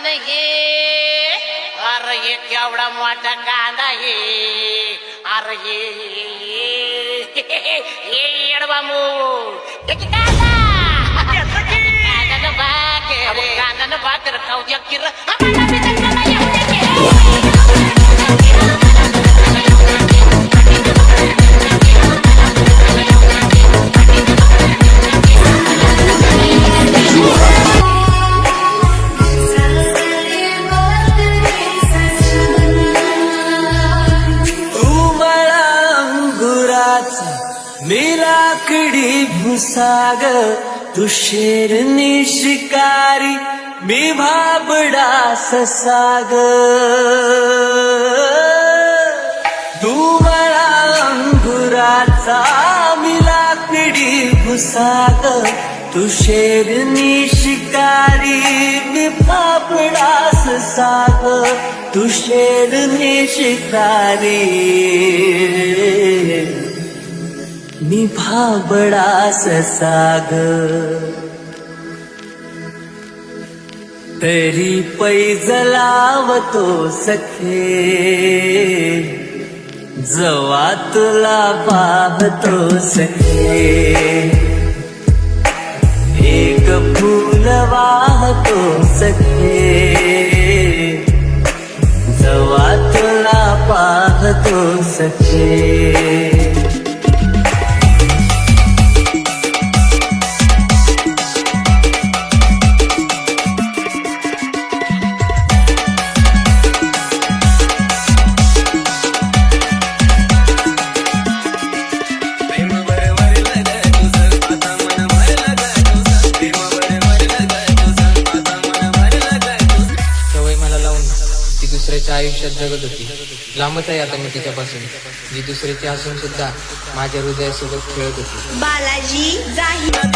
आणि हे अरे हे केवढा मोठा कांदा हे अरे हे येडबामू कांदा भाकर खाऊ द्या किर मी लाकडी भुसाग तू शेरनी शिकारी मी भाबडा ससाग तू मला अंगुराचा मी लाकडी भुसाग तू शेरनी शिकारी मी भाबडा ससाग तू शेरनी शिकारी मी भाबडा ससाग तरी पैज लावतो सखे जवा तुला पाहतो सखे एक फूल वाहतो सखे जवा तुला पाहतो सखे दुसऱ्याच्या आयुष्यात जगत होती. लांबच आहे आता मी तिच्यापासून, जी दुसऱ्याची असून सुद्धा माझ्या हृदयासोबत खेळत होती. बालाजी जाही